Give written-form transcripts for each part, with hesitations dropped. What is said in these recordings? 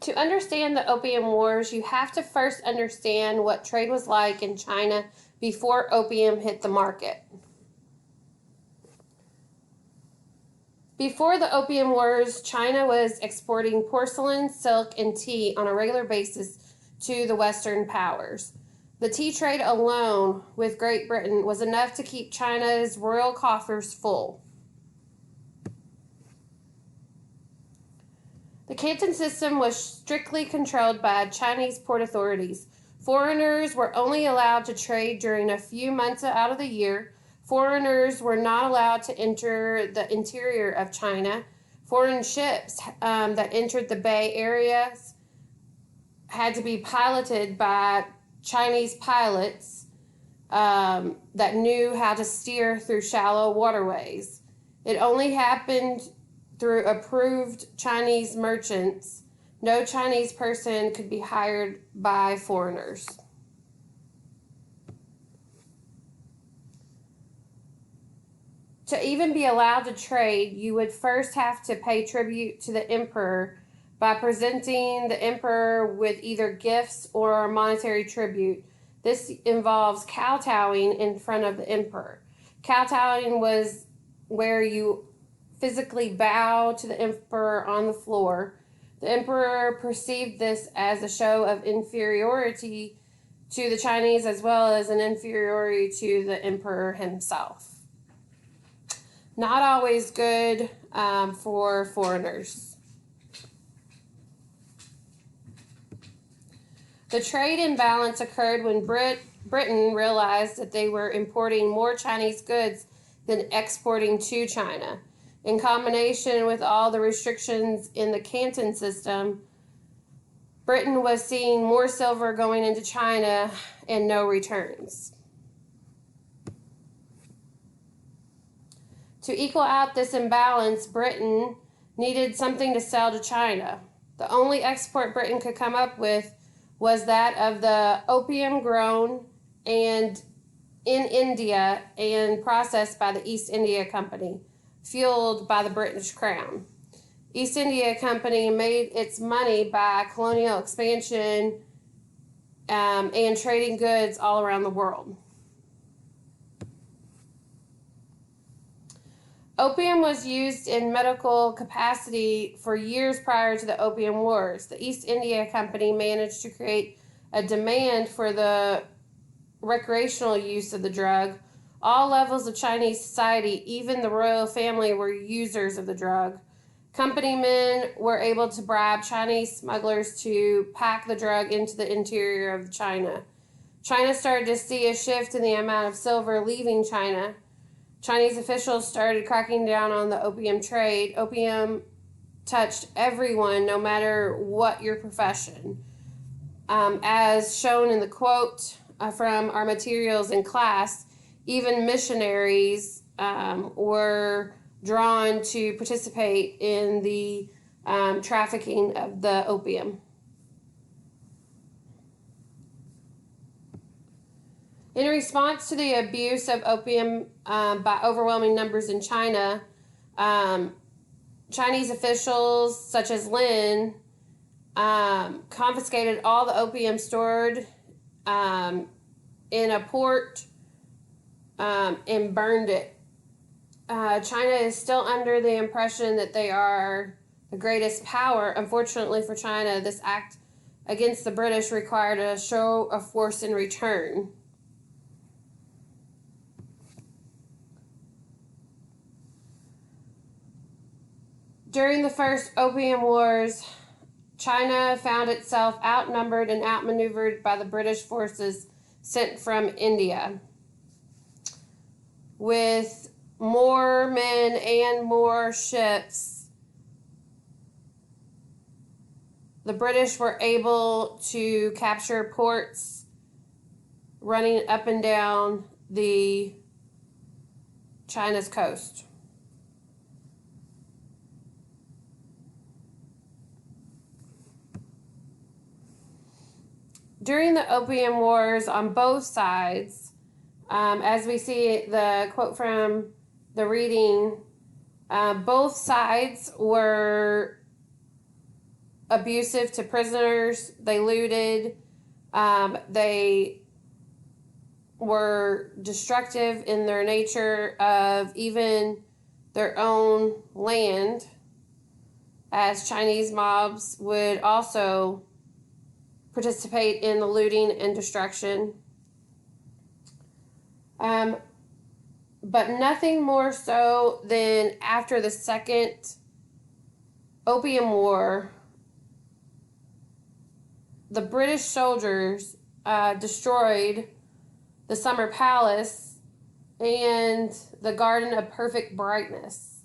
To understand the Opium Wars, you have to first understand what trade was like in China before opium hit the market. Before the Opium Wars, China was exporting porcelain, silk, and tea on a regular basis to the Western powers. The tea trade alone with Great Britain was enough to keep China's royal coffers full. The Canton System was strictly controlled by Chinese port authorities. Foreigners were only allowed to trade during a few months out of the year. Foreigners were not allowed to enter the interior of China. Foreign ships that entered the Bay Areas had to be piloted by Chinese pilots that knew how to steer through shallow waterways. It only happened through approved Chinese merchants. No Chinese person could be hired by foreigners. To even be allowed to trade, you would first have to pay tribute to the emperor by presenting the emperor with either gifts or monetary tribute. This involves kowtowing in front of the emperor. Kowtowing was where you physically bow to the emperor on the floor. The emperor perceived this as a show of inferiority to the Chinese as well as an inferiority to the emperor himself. Not always good for foreigners. The trade imbalance occurred when Britain realized that they were importing more Chinese goods than exporting to China. In combination with all the restrictions in the Canton System, Britain was seeing more silver going into China and no returns. To equal out this imbalance, Britain needed something to sell to China. The only export Britain could come up with was that of the opium grown and in India and processed by the East India Company, fueled by the British Crown. East India Company made its money by colonial expansion and trading goods all around the world. Opium was used in medical capacity for years prior to the Opium Wars. The East India Company managed to create a demand for the recreational use of the drug. All levels of Chinese society, even the royal family, were users of the drug. Company men were able to bribe Chinese smugglers to pack the drug into the interior of China. China started to see a shift in the amount of silver leaving China. Chinese officials started cracking down on the opium trade. Opium touched everyone, no matter what your profession. As shown in the quote from our materials in class, even missionaries were drawn to participate in the trafficking of the opium. In response to the abuse of opium by overwhelming numbers in China, Chinese officials such as Lin confiscated all the opium stored in a port and burned it. China is still under the impression that they are the greatest power. Unfortunately for China, this act against the British required a show of force in return. During the first Opium Wars, China found itself outnumbered and outmaneuvered by the British forces sent from India. With more men and more ships, the British were able to capture ports running up and down the China's coast. During the Opium Wars on both sides, as we see the quote from the reading, both sides were abusive to prisoners. They looted. They were destructive in their nature of even their own land, as Chinese mobs would also participate in the looting and destruction. But nothing more so than after the Second Opium War, the British soldiers destroyed the Summer Palace and the Garden of Perfect Brightness,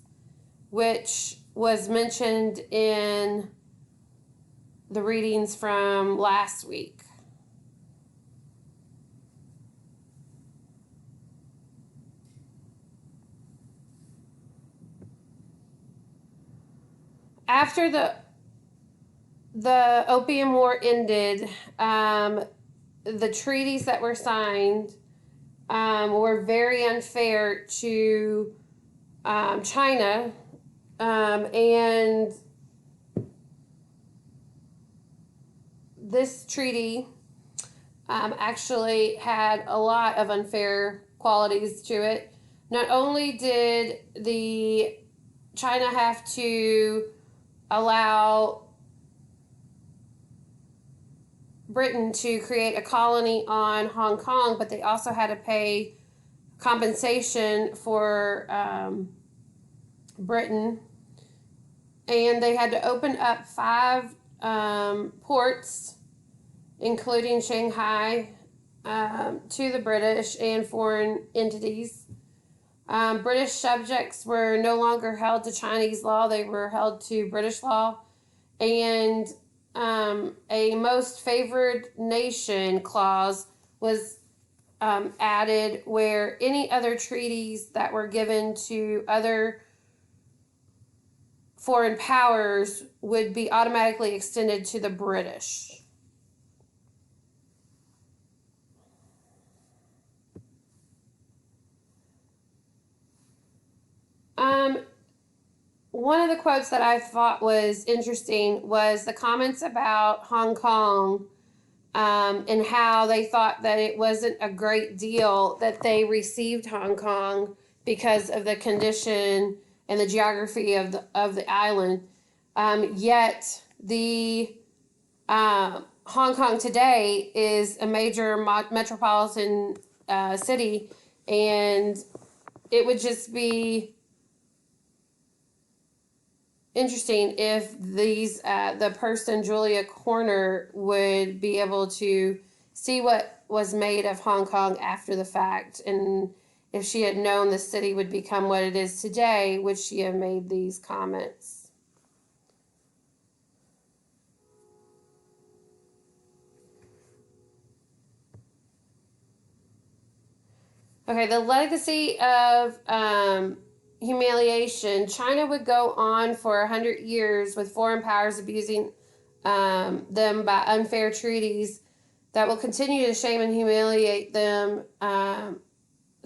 which was mentioned in the readings from last week. After the Opium War ended, the treaties that were signed were very unfair to China, and this treaty actually had a lot of unfair qualities to it. Not only did China have to allow Britain to create a colony on Hong Kong, but they also had to pay compensation for Britain. And they had to open up 5 ports, including Shanghai, to the British and foreign entities. British subjects were no longer held to Chinese law, they were held to British law. And a most favored nation clause was added, where any other treaties that were given to other foreign powers would be automatically extended to the British. One of the quotes that I thought was interesting was the comments about Hong Kong, and how they thought that it wasn't a great deal that they received Hong Kong because of the condition and the geography of the island. Yet the Hong Kong today is a major metropolitan city, and it would just be interesting if the person, Julia Corner, would be able to see what was made of Hong Kong after the fact, and if she had known the city would become what it is today, would she have made these comments? Okay, the legacy of humiliation. China would go on for 100 years with foreign powers abusing them by unfair treaties that will continue to shame and humiliate them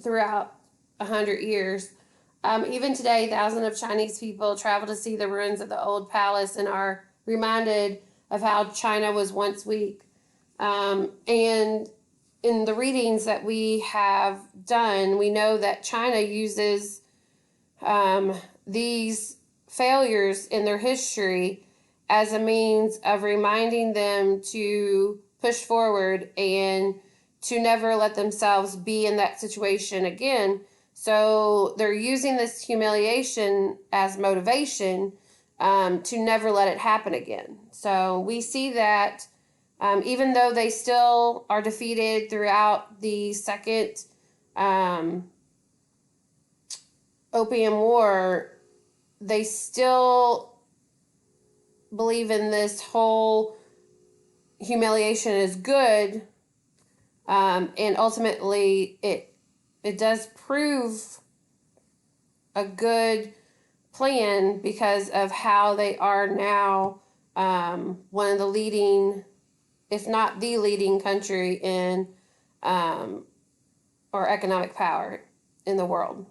throughout 100 years. Even today, thousands of Chinese people travel to see the ruins of the old palace and are reminded of how China was once weak. And in the readings that we have done, we know that China uses these failures in their history as a means of reminding them to push forward and to never let themselves be in that situation again. So they're using this humiliation as motivation to never let it happen again. So we see that even though they still are defeated throughout the Second Opium War, they still believe in this whole humiliation is good, and ultimately it does prove a good plan because of how they are now one of the leading, if not the leading country in or economic power in the world.